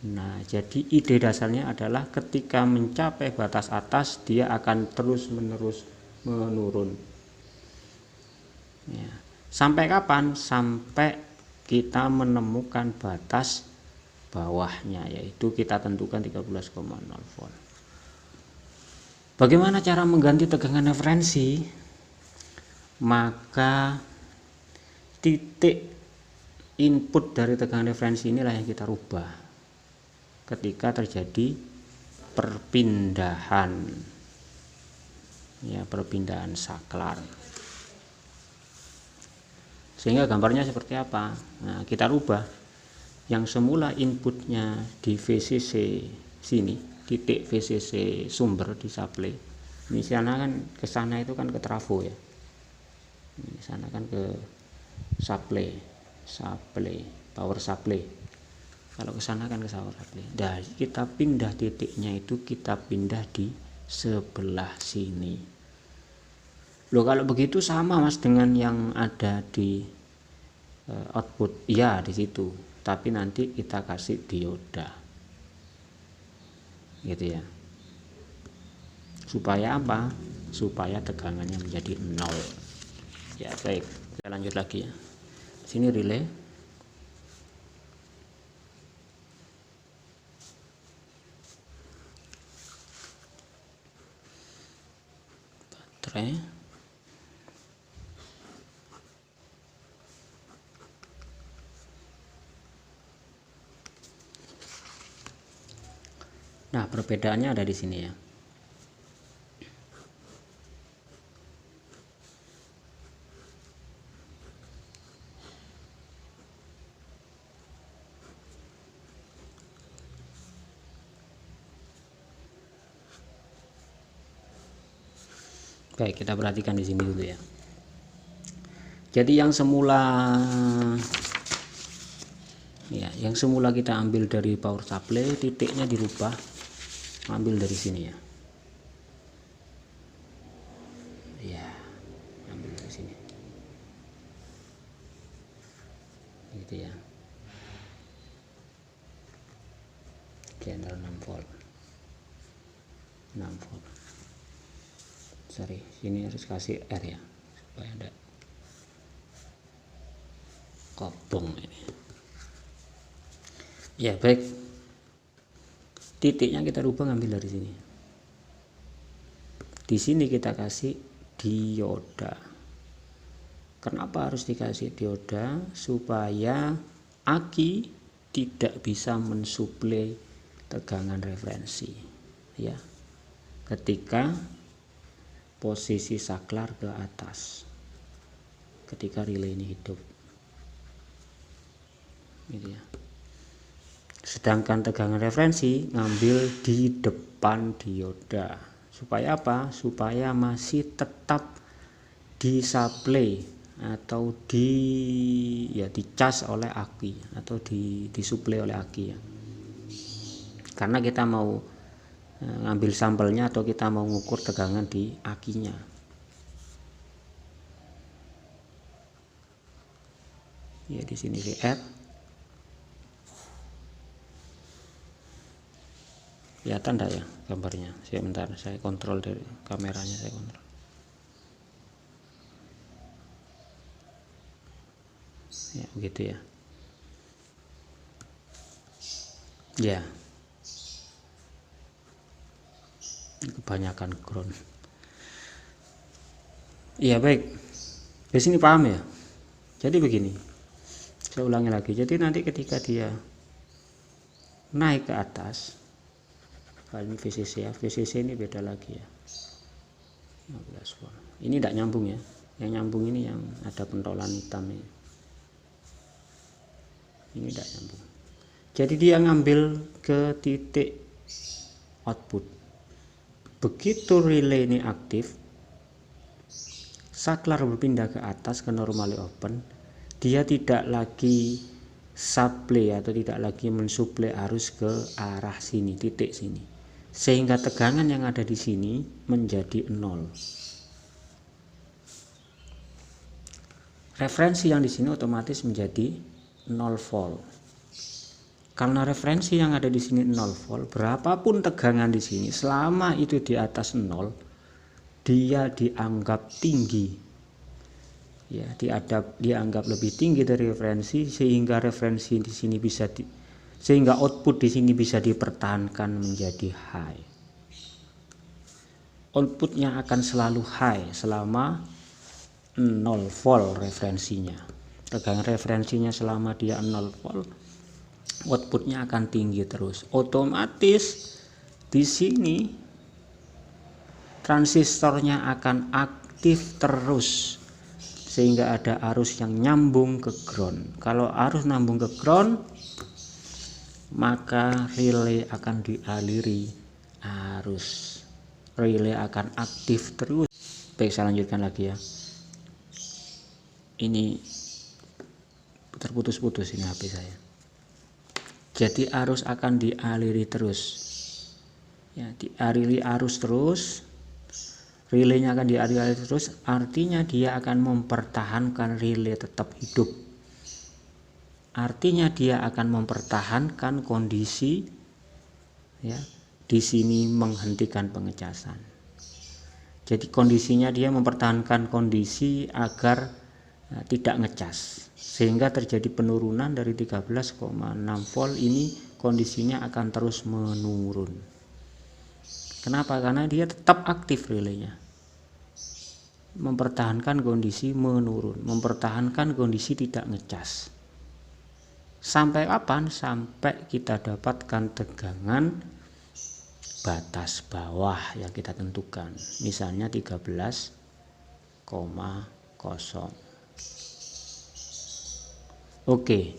Nah, jadi ide dasarnya adalah ketika mencapai batas atas dia akan terus-menerus menurun. Ya. Sampai kapan? Sampai kita menemukan batas bawahnya, yaitu kita tentukan 13,0 volt. Bagaimana cara mengganti tegangan referensi? Maka titik input dari tegangan referensi inilah yang kita rubah ketika terjadi perpindahan, ya, perpindahan saklar. Sehingga gambarnya seperti apa? Nah, kita rubah yang semula inputnya di VCC sini, titik VCC sumber di supply. Ini sana kan ke sana itu kan ke trafo ya. Ini sana kan ke supply, power supply. Kalau ke sana kan ke power supply. Nah, kita pindah titiknya itu, kita pindah di sebelah sini. Loh, kalau begitu sama Mas dengan yang ada di output. Ya, di situ. Tapi nanti kita kasih dioda. Gitu ya. Supaya apa? Supaya tegangannya menjadi 0. Ya, baik. Kita lanjut lagi ya. Sini relay. Baterai. Nah, perbedaannya ada di sini ya. Baik, kita perhatikan di sini dulu ya. Jadi yang semula kita ambil dari power supply, titiknya dirubah, ambil dari sini ya. Ya, ambil dari sini. Gitu ya. Channel 6 volt. 6 volt. Sorry, sini harus kasih R ya, supaya ada kobong ini. Ya, baik. Titiknya kita rubah, ngambil dari sini. Di sini kita kasih dioda. Kenapa harus dikasih dioda? Supaya aki tidak bisa mensuplai tegangan referensi, ya, ketika posisi saklar ke atas, ketika relay ini hidup, gitu ya. Sedangkan tegangan referensi ngambil di depan dioda. Supaya apa? Supaya masih tetap disuplai atau dicas oleh aki, atau disuplai oleh aki ya. Karena kita mau ngambil sampelnya atau kita mau mengukur tegangan di akinya. Ya, di sini di add. Kelihatan enggak ya gambarnya? Sebentar, saya kontrol dari kameranya, saya kontrol. Ya, begitu ya. Ya. Kebanyakan ground. Iya, baik. Di sini paham ya? Jadi begini. Saya ulangi lagi. Jadi nanti ketika dia naik ke atas, kalau ini VCC ya, VCC ini beda lagi ya. 15 volt. Ini tidak nyambung ya. Yang nyambung ini yang ada pentolan hitam ini. Ini tidak nyambung. Jadi dia ngambil ke titik output. Begitu relay ini aktif, saklar berpindah ke atas ke normally open, dia tidak lagi supply atau tidak lagi mensuplai arus ke arah sini, titik sini, sehingga tegangan yang ada di sini menjadi 0. Referensi yang di sini otomatis menjadi 0 volt. Karena referensi yang ada di sini 0 volt, berapapun tegangan di sini, selama itu di atas 0, dia dianggap tinggi. Ya, dianggap lebih tinggi dari referensi, sehingga referensi di sini sehingga output di sini bisa dipertahankan menjadi high. Outputnya akan selalu high selama 0 volt referensinya. Tegangan referensinya selama dia 0 volt, outputnya akan tinggi terus. Otomatis di sini transistornya akan aktif terus sehingga ada arus yang nyambung ke ground. Kalau arus nyambung ke ground, maka relay akan dialiri arus. Relay akan aktif terus. Baik, saya lanjutkan lagi ya. Ini terputus-putus ini HP saya. Jadi arus akan dialiri terus. Ya, dialiri arus terus. Relaynya akan dialiri terus, artinya dia akan mempertahankan relay tetap hidup. Artinya dia akan mempertahankan kondisi, ya, di sini menghentikan pengecasan. Jadi kondisinya dia mempertahankan kondisi agar tidak ngecas, sehingga terjadi penurunan dari 13,6 volt ini, kondisinya akan terus menurun. Kenapa? Karena dia tetap aktif relaynya, mempertahankan kondisi menurun, mempertahankan kondisi tidak ngecas. Sampai kapan? Sampai kita dapatkan tegangan batas bawah yang kita tentukan, misalnya 13,0. Oke,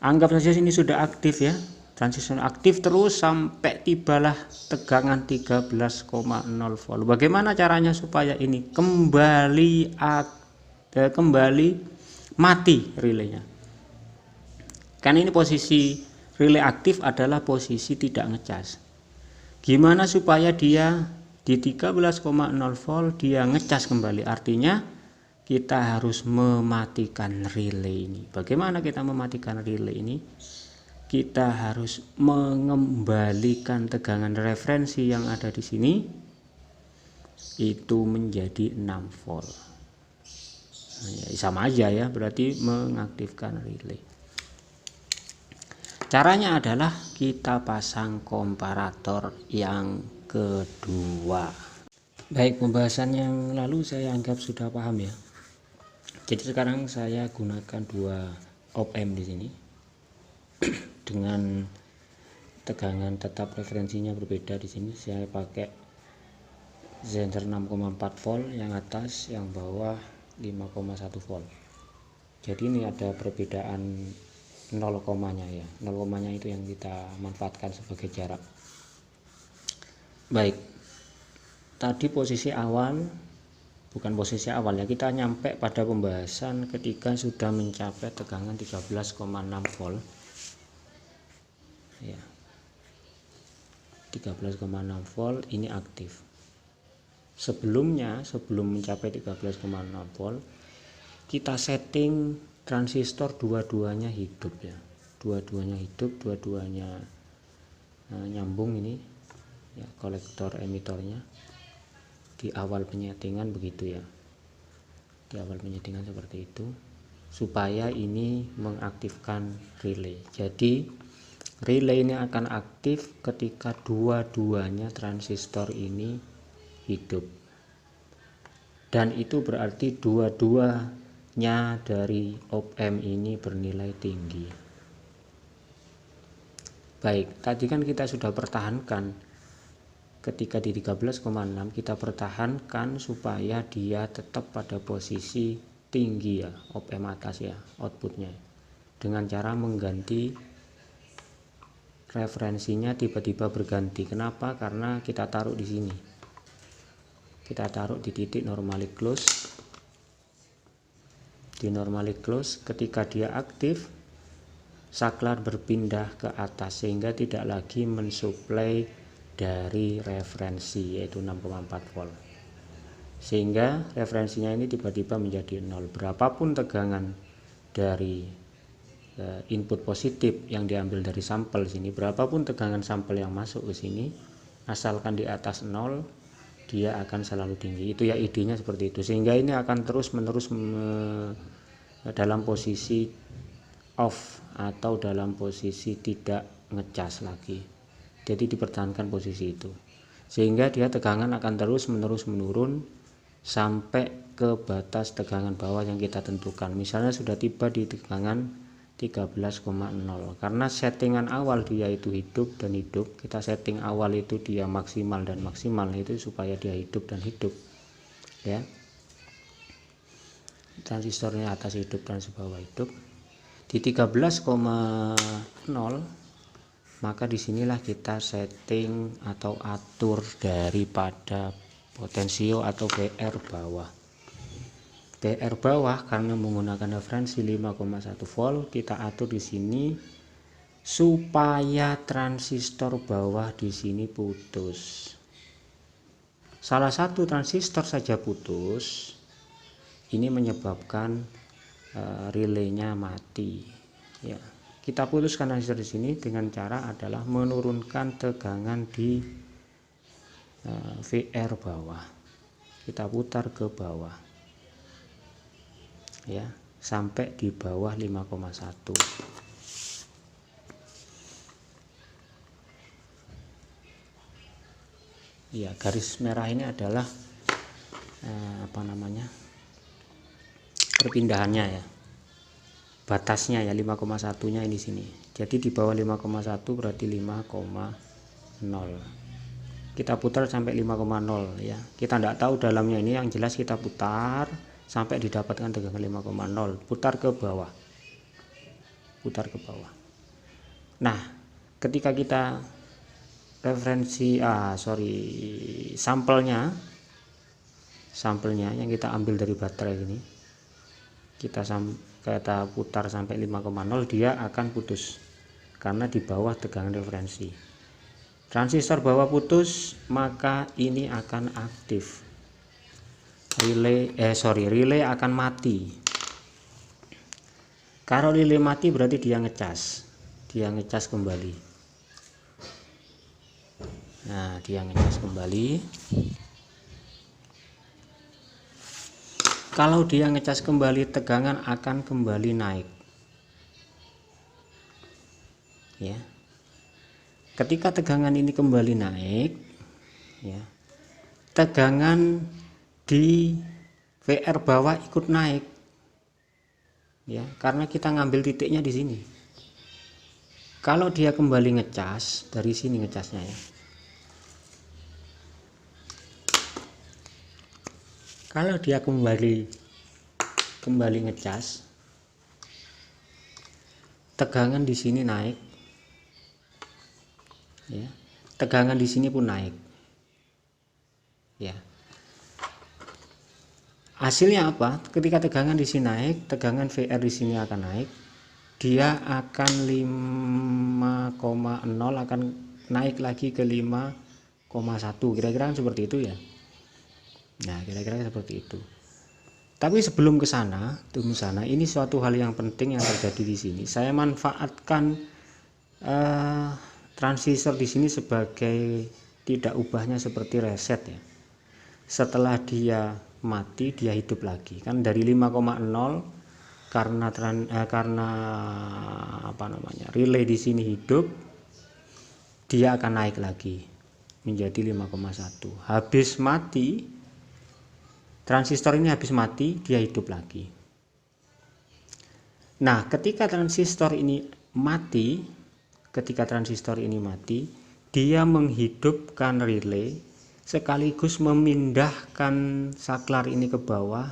anggap saja ini sudah aktif ya, transistor aktif terus sampai tibalah tegangan 13,0 volt. Bagaimana caranya supaya ini kembali mati relaynya? Kan ini posisi relay aktif adalah posisi tidak ngecas. Gimana supaya dia di 13,0 volt dia ngecas kembali? Artinya kita harus mematikan relay ini. Bagaimana kita mematikan relay ini? Kita harus mengembalikan tegangan referensi yang ada di sini itu menjadi 6 volt. Nah, ya, sama aja ya, berarti mengaktifkan relay. Caranya adalah kita pasang komparator yang kedua. Baik, pembahasan yang lalu saya anggap sudah paham ya. Jadi sekarang saya gunakan 2 op-amp di sini dengan tegangan tetap referensinya berbeda. Di sini saya pakai sensor 6,4 volt yang atas, yang bawah 5,1 volt. Jadi ini ada perbedaan 0 komanya ya, 0 komanya itu yang kita manfaatkan sebagai jarak. Baik, tadi posisi awal, bukan posisi awal ya, kita nyampe pada pembahasan ketika sudah mencapai tegangan 13,6 volt ya, 13,6 volt ini aktif. Sebelumnya, sebelum mencapai 13,6 volt, kita setting transistor dua-duanya hidup ya, dua-duanya hidup, dua-duanya nyambung ini ya, kolektor emitornya di awal penyetingan begitu ya, di awal penyetingan seperti itu, supaya ini mengaktifkan relay. Jadi relay ini akan aktif ketika dua-duanya transistor ini hidup, dan itu berarti dua-duanya dari op-amp ini bernilai tinggi. Baik, tadi kan kita sudah pertahankan ketika di 13,6, kita pertahankan supaya dia tetap pada posisi tinggi ya, op-amp atas ya, outputnya, dengan cara mengganti referensinya tiba-tiba berganti. Kenapa? Karena kita taruh di sini, kita taruh di titik normally close. Di normally close, ketika dia aktif, saklar berpindah ke atas sehingga tidak lagi mensuplai dari referensi, yaitu 6,4 volt, sehingga referensinya ini tiba-tiba menjadi 0. Berapapun tegangan dari input positif yang diambil dari sampel sini, berapapun tegangan sampel yang masuk ke sini, asalkan di atas 0, dia akan selalu tinggi. Itu ya idenya seperti itu, sehingga ini akan terus menerus dalam posisi off atau dalam posisi tidak ngecas lagi, jadi dipertahankan posisi itu, sehingga dia tegangan akan terus menerus menurun sampai ke batas tegangan bawah yang kita tentukan. Misalnya sudah tiba di tegangan 13,0, karena settingan awal dia itu hidup dan hidup, kita setting awal itu dia maksimal dan maksimal, itu supaya dia hidup dan hidup ya, transistornya atas hidup dan bawah hidup. Di 13,0 maka disinilah kita setting atau atur daripada potensio atau VR bawah. VR bawah karena menggunakan referensi 5,1 volt, kita atur di sini supaya transistor bawah di sini putus. Salah satu transistor saja putus, ini menyebabkan relaynya mati. Ya, kita putuskan transistor di sini dengan cara adalah menurunkan tegangan di VR bawah. Kita putar ke bawah. Ya, sampai di bawah 5,1. Ya, garis merah ini adalah perpindahannya ya, batasnya ya, 5,1 nya ini sini. Jadi di bawah 5,1 berarti 5,0. Kita putar sampai 5,0 ya. Kita tidak tahu dalamnya ini, yang jelas kita putar sampai didapatkan tegangan 5,0, putar ke bawah, Nah, ketika kita sampelnya yang kita ambil dari baterai ini, kita putar sampai 5,0, dia akan putus karena di bawah tegangan referensi. Transistor bawah putus, maka ini akan aktif. Relay akan mati. Kalau relay mati berarti dia ngecas kembali. Nah, dia ngecas kembali. Kalau dia ngecas kembali, tegangan akan kembali naik. Ya. Ketika tegangan ini kembali naik, ya, tegangan di VR bawah ikut naik, ya, karena kita ngambil titiknya di sini. Kalau dia kembali ngecas, dari sini ngecasnya ya. Kalau dia kembali ngecas, tegangan di sini naik, ya, tegangan di sini pun naik, ya. Hasilnya apa? Ketika tegangan di sini naik, tegangan VR di sini akan naik. Dia akan 5,0 akan naik lagi ke 5,1. Kira-kira seperti itu ya. Nah, kira-kira seperti itu. Tapi sebelum ke sana, ini suatu hal yang penting yang terjadi di sini. Saya manfaatkan transistor di sini sebagai tidak ubahnya seperti reset ya. Setelah dia mati, dia hidup lagi, kan dari 5,0 karena relay di sini hidup, dia akan naik lagi menjadi 5,1. Habis mati, transistor ini habis mati, dia hidup lagi. Nah, ketika transistor ini mati, dia menghidupkan relay sekaligus memindahkan saklar ini ke bawah,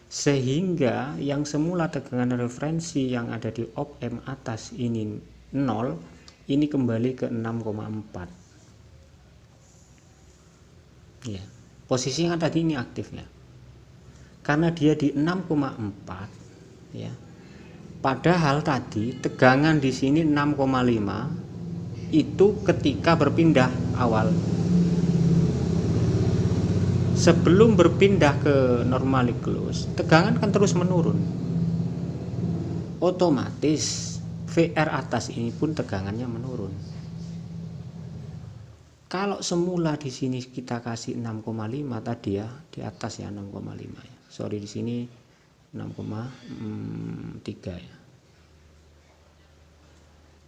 sehingga yang semula tegangan referensi yang ada di op amp atas ini 0, ini kembali ke 6,4 ya. Posisinya tadi ini aktif ya, karena dia di 6,4 ya. Padahal tadi tegangan di sini 6,5 itu ketika berpindah awal. Sebelum berpindah ke normally close, tegangan kan terus menurun. otomatis VR atas ini pun tegangannya menurun. Kalau semula di sini kita kasih 6,5 tadi ya, di atas ya 6,5 ya. Sorry, di sini 6,3 ya.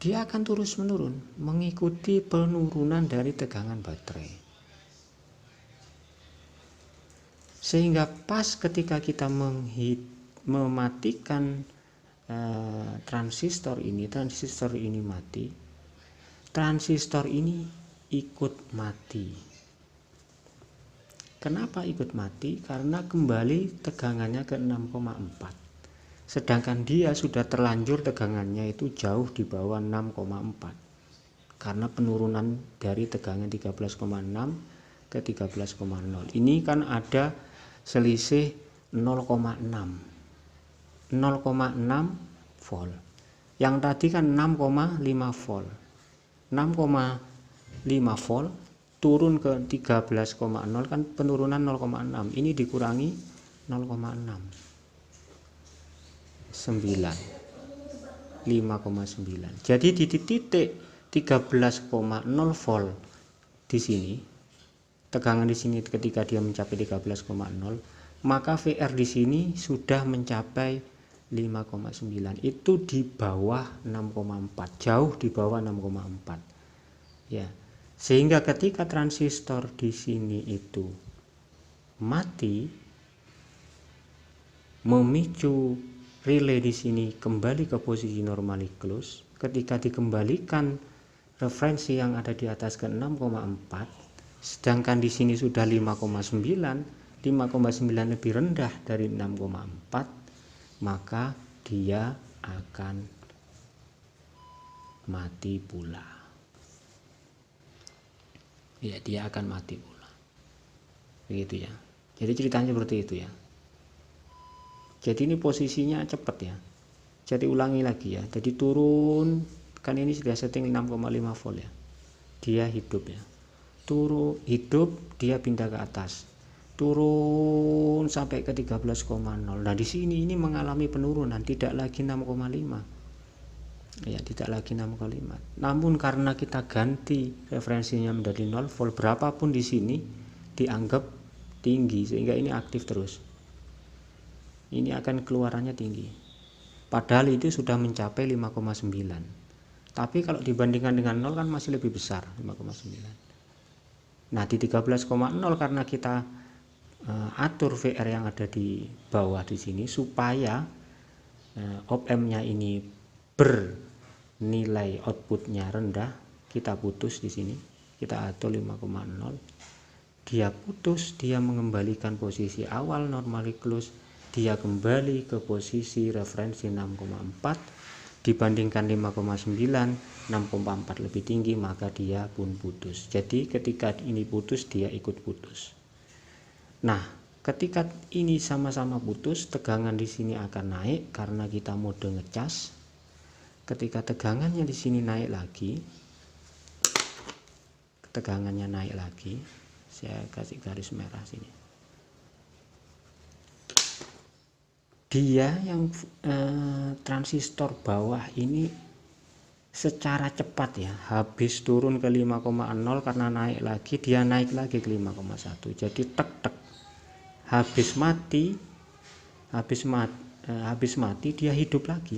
Dia akan terus menurun mengikuti penurunan dari tegangan baterai. Sehingga pas ketika kita mematikan transistor ini mati, transistor ini ikut mati. Kenapa ikut mati? Karena kembali tegangannya ke 6,4. Sedangkan dia sudah terlanjur tegangannya itu jauh di bawah 6,4. Karena penurunan dari tegangan 13,6 ke 13,0. Ini kan ada selisih 0,6 volt. Yang tadi kan 6,5 volt. 6,5 volt turun ke 13,0 kan penurunan 0,6. Ini dikurangi 0,6. 5,9. Jadi di titik 13,0 volt di sini, tegangan di sini ketika dia mencapai 13,0, maka VR di sini sudah mencapai 5,9. Itu di bawah 6,4, jauh di bawah 6,4. Ya. Sehingga ketika transistor di sini itu mati, memicu relay di sini kembali ke posisi normally close. Ketika dikembalikan referensi yang ada di atas ke 6,4, sedangkan di sini sudah 5,9 lebih rendah dari 6,4, maka dia akan mati pula. Ya, dia akan mati pula. Begitu ya. Jadi ceritanya seperti itu ya. Jadi ini posisinya cepat ya. Jadi ulangi lagi ya. Jadi turun, kan ini sudah setting 6,5 volt ya. Dia hidup ya. Turun, hidup, dia pindah ke atas. Turun sampai ke 13,0. Nah, di sini ini mengalami penurunan, tidak lagi 6,5. Ya, tidak lagi 6,5. Namun karena kita ganti referensinya menjadi 0 volt, berapapun di sini dianggap tinggi sehingga ini aktif terus. Ini akan keluarannya tinggi. Padahal itu sudah mencapai 5,9. Tapi kalau dibandingkan dengan 0 kan masih lebih besar, 5,9. Nah, di 13,0 karena kita atur VR yang ada di bawah di sini supaya op-amp-nya ini bernilai outputnya rendah, kita putus di sini, kita atur 5,0, dia putus, dia mengembalikan posisi awal normally close, dia kembali ke posisi referensi 6,4 dibandingkan 5,9, 6,4 lebih tinggi, maka dia pun putus. Jadi ketika ini putus, dia ikut putus. Nah, ketika ini sama-sama putus, tegangan di sini akan naik karena kita mode ngecas. Ketika tegangannya di sini naik lagi, tegangannya naik lagi, saya kasih garis merah sini. Dia yang transistor bawah ini secara cepat ya, habis turun ke 5,0 karena naik lagi, dia naik lagi ke 5,1. Jadi tek-tek. Habis mati dia hidup lagi.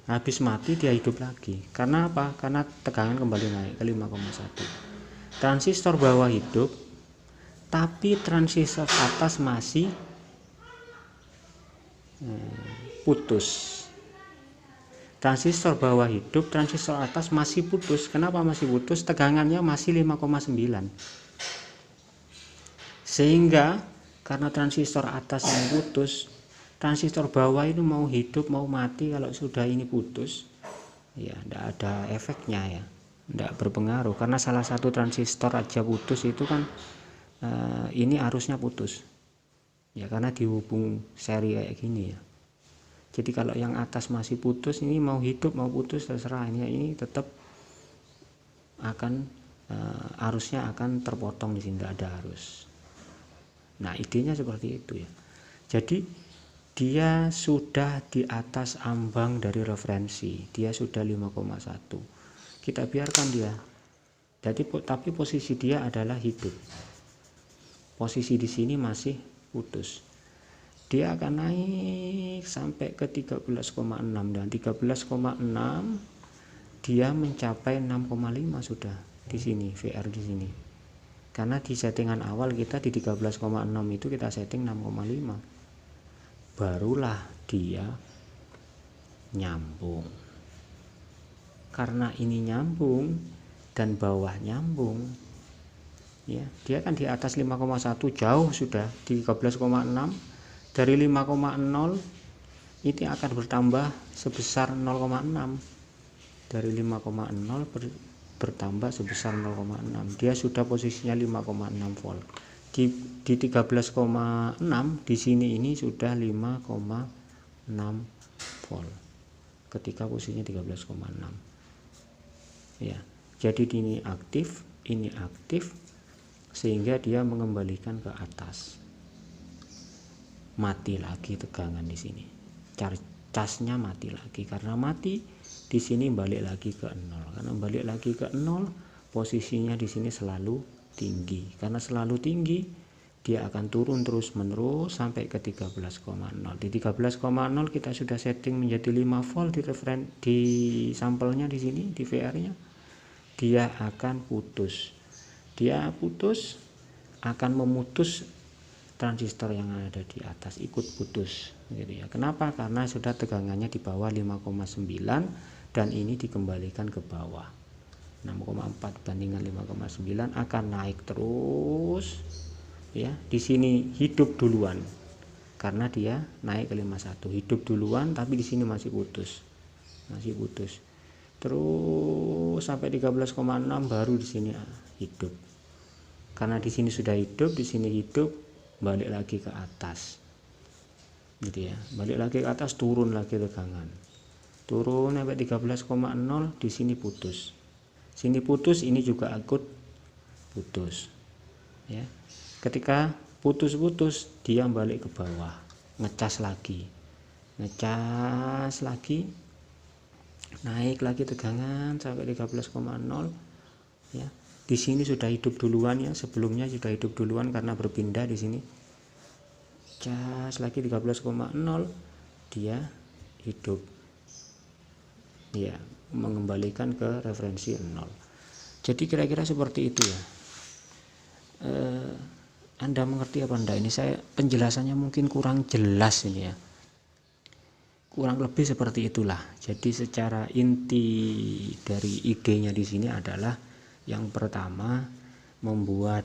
Habis mati dia hidup lagi. Karena apa? Karena tegangan kembali naik ke 5,1. Transistor bawah hidup, tapi transistor atas masih putus. Transistor bawah hidup, transistor atas masih putus. Kenapa masih putus? Tegangannya masih 5,9. Sehingga karena transistor atas yang putus, transistor bawah itu mau hidup mau mati kalau sudah ini putus, ya tidak ada efeknya ya, tidak berpengaruh. Karena salah satu transistor aja putus itu kan ini arusnya putus ya, karena dihubung seri kayak gini ya. Jadi kalau yang atas masih putus, ini mau hidup mau putus terserah, ini tetap akan arusnya akan terpotong di sini, tidak ada arus. Nah, idenya seperti itu ya. Jadi dia sudah di atas ambang dari referensi, dia sudah 5,1. Kita biarkan dia. Jadi tapi posisi dia adalah hidup. Posisi di sini masih putus. Dia akan naik sampai ke 13,6 dan 13,6 dia mencapai 6,5 sudah di sini VR di sini. Karena di settingan awal kita di 13,6 itu kita setting 6,5. Barulah dia nyambung. Karena ini nyambung dan bawah nyambung, ya, dia kan di atas 5,1 jauh sudah di 13,6. Dari 5,0 ini akan bertambah sebesar 0,6. Dari 5,0 bertambah sebesar 0,6. Dia sudah posisinya 5,6 volt. Di 13,6 di sini ini sudah 5,6 volt. Ketika posisinya 13,6. Ya. Jadi ini aktif sehingga dia mengembalikan ke atas. Mati lagi tegangan di sini. Casnya mati lagi, karena mati di sini balik lagi ke 0. Karena balik lagi ke 0, posisinya di sini selalu tinggi. Karena selalu tinggi, dia akan turun terus menerus sampai ke 13,0. Di 13,0 kita sudah setting menjadi 5 volt di sampelnya di sini di VR-nya. Dia akan putus. Dia putus, akan memutus transistor yang ada di atas, ikut putus gitu ya. Kenapa? Karena sudah tegangannya di bawah 5,9 dan ini dikembalikan ke bawah 6,4 bandingan 5,9 akan naik terus ya. Di sini hidup duluan karena dia naik ke 51, hidup duluan, tapi di sini masih putus terus sampai 13,6 baru di sini hidup. Karena di sini sudah hidup, di sini hidup, balik lagi ke atas gitu ya, balik lagi ke atas, turun lagi tegangan, turun sampai 13,0. Di sini putus, sini putus, ini juga ikut putus ya. Ketika putus dia balik ke bawah, ngecas lagi, naik lagi tegangan sampai 13,0 ya. Di sini sudah hidup duluan ya, sebelumnya sudah hidup duluan karena berpindah di sini. Cas lagi 13,0, dia hidup. Ya, mengembalikan ke referensi 0. Jadi kira-kira seperti itu ya. Anda mengerti apa enggak? Ini saya penjelasannya mungkin kurang jelas ini ya. Kurang lebih seperti itulah. Jadi secara inti dari idenya di sini adalah yang pertama, membuat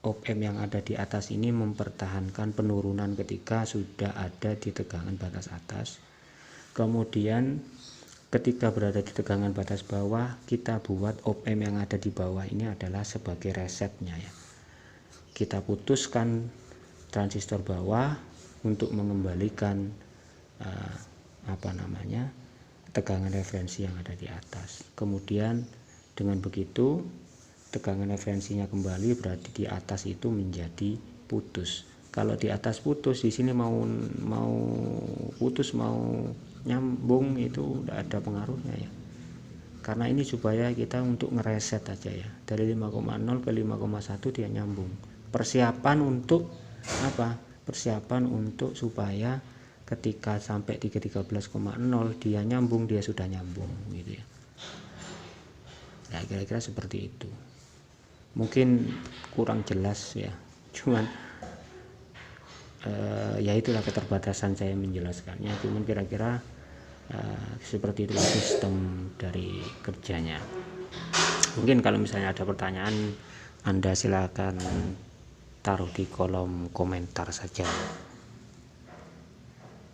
op-amp yang ada di atas ini mempertahankan penurunan ketika sudah ada di tegangan batas atas. Kemudian ketika berada di tegangan batas bawah, kita buat op-amp yang ada di bawah ini adalah sebagai resetnya ya. Kita putuskan transistor bawah untuk mengembalikan tegangan referensi yang ada di atas. Kemudian dengan begitu tegangan referensinya kembali, berarti di atas itu menjadi putus. Kalau di atas putus, di sini mau putus mau nyambung itu tidak ada pengaruhnya ya. Karena ini supaya kita untuk ngereset aja ya, dari 5,0 ke 5,1 dia nyambung. Persiapan untuk apa? Persiapan untuk supaya ketika sampai 13,0 dia nyambung, dia sudah nyambung gitu ya. Ya kira-kira seperti itu. Mungkin kurang jelas ya, cuman ya itulah keterbatasan saya menjelaskannya. Cuman kira-kira seperti itulah sistem dari kerjanya. Mungkin kalau misalnya ada pertanyaan, Anda silakan taruh di kolom komentar saja.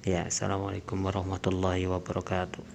Ya, assalamualaikum warahmatullahi wabarakatuh.